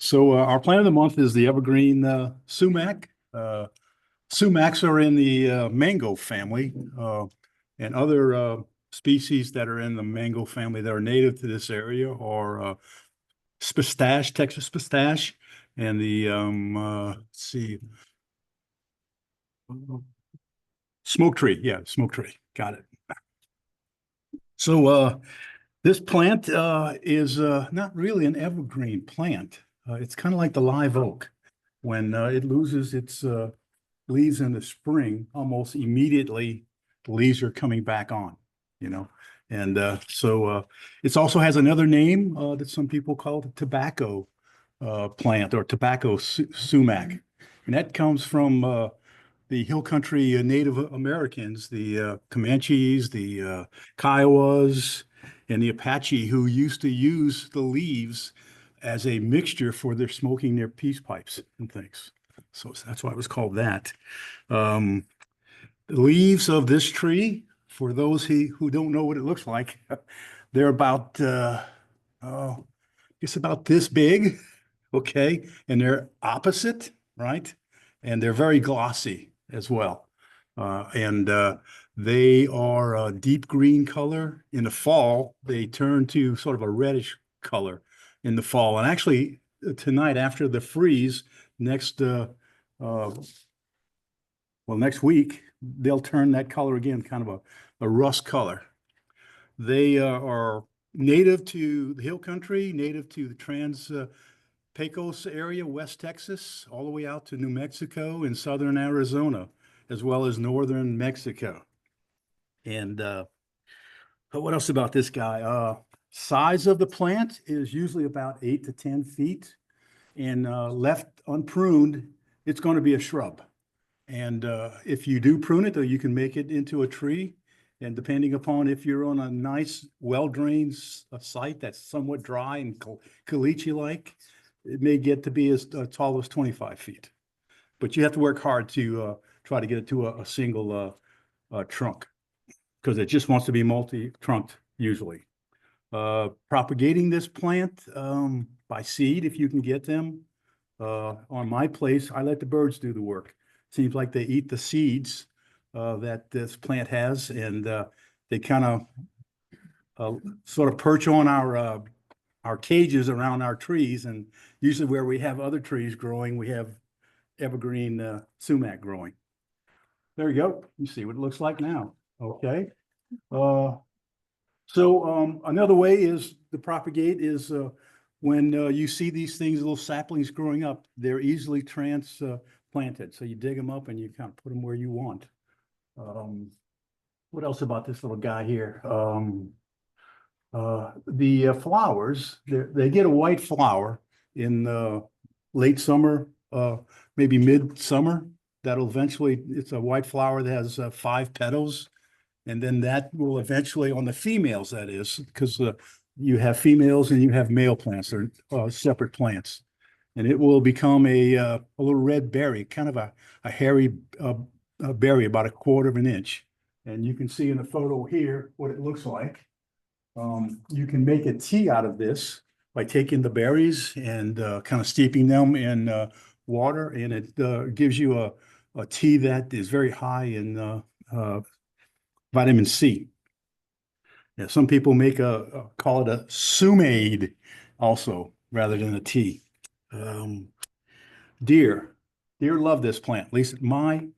So our plant of the month is the Evergreen Sumac. Sumacs are in the mango family, and other species that are in the mango family that are native to this area are pistache, Texas pistache, and the let's see, smoke tree. Yeah, smoke tree. Got it. So this plant is not really an evergreen plant. It's kind of like the live oak. When it loses its leaves in the spring, almost immediately the leaves are coming back on, you know. And it also has another name that some people call the tobacco plant or tobacco sumac. And that comes from the hill country Native Americans, the Comanches, the Kiowas, and the Apache, who used to use the leaves as a mixture for their smoking their peace pipes and things. So that's why it was called that. The leaves of this tree, for those who don't know what it looks like, they're about, oh, it's about this big, okay? And they're opposite, right? And they're very glossy as well. And they are a deep green color. In the fall, they turn to sort of a reddish color in the fall. And actually, tonight after the freeze, next next week, they'll turn that color again, kind of a rust color. They are native to the hill country, native to the Pecos area, West Texas, all the way out to New Mexico and southern Arizona, as well as northern Mexico. And what else about this guy? Size of the plant is usually about 8 to 10 feet. And left unpruned, it's going to be a shrub. And if you do prune it, though, you can make it into a tree. And depending upon if you're on a nice, well-drained site that's somewhat dry and caliche-like, it may get to be as tall as 25 feet. But you have to work hard to try to get it to a single trunk because it just wants to be multi-trunked usually. Propagating this plant by seed, if you can get them. On my place, I let the birds do the work. Seems like they eat the seeds that this plant has, and they kind of sort of perch on our cages around our trees. And usually where we have other trees growing, we have evergreen sumac growing. There you go. You see what it looks like now. Okay. So another way is to propagate is when you see these things, little saplings growing up, they're easily transplanted. So you dig them up and you kind of put them where you want. What else about this little guy here? The flowers, they get a white flower in late summer, maybe mid-summer. That'll eventually, it's a white flower that has 5 petals. And then that will eventually, on the females, that is, because you have females and you have male plants. They're separate plants. And it will become a little red berry, kind of a hairy berry, about 1/4 of an inch. And you can see in the photo here what it looks like. You can make a tea out of this by taking the berries and kind of steeping them in water. And it gives you a tea that is very high in vitamin C. Yeah, some people make call it a sumade also, rather than a tea. Deer love this plant. At least in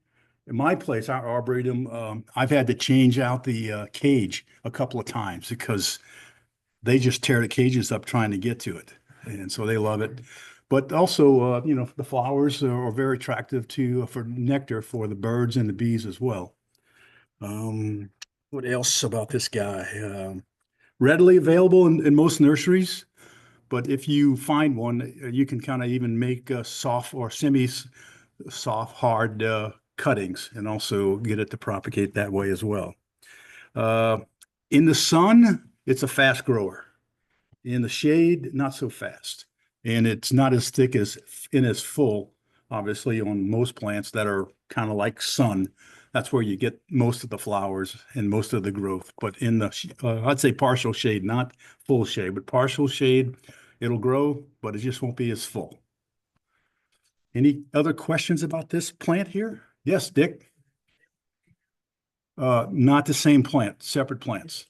my place, our arboretum, I've had to change out the cage a couple of times because they just tear the cages up trying to get to it, and so they love it. But also, the flowers are very attractive for nectar for the birds and the bees as well. What else about this guy? Readily available in most nurseries, but if you find one, you can kind of even make soft or semi-soft, hard cuttings and also get it to propagate that way as well. In the sun, it's a fast grower. In the shade, not so fast. And it's not as thick as full, obviously, on most plants that are kind of like sun. That's where you get most of the flowers and most of the growth. But in the, I'd say partial shade, not full shade, but partial shade, It'll grow, but it just won't be as full. Any other questions about this plant here? Yes, Dick? Not the same plant, separate plants.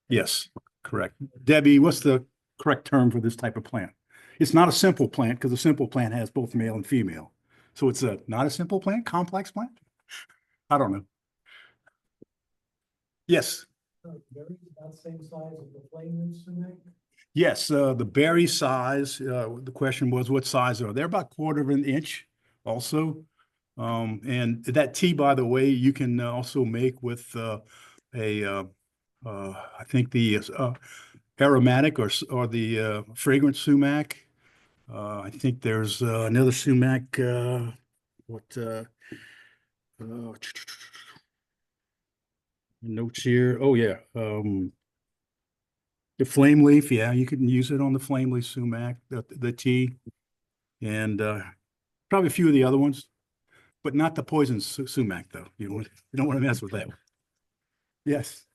Yes, correct. Debbie, what's the correct term for this type of plant? It's not a simple plant because a simple plant has both male and female. So it's not a simple plant, complex plant? I don't know. Yes. Berries about the same size as the flaming sumac? Yes, the berry size, the question was what size are they? They're about 1/4 of an inch also. And that tea, by the way, you can also make with I think the aromatic or the fragrant sumac. I think there's another sumac, what notes here. Oh yeah. The flame leaf, yeah, you can use it on the flame leaf sumac, the tea, and probably a few of the other ones, but not the poison sumac though. You don't want to mess with that. Yes.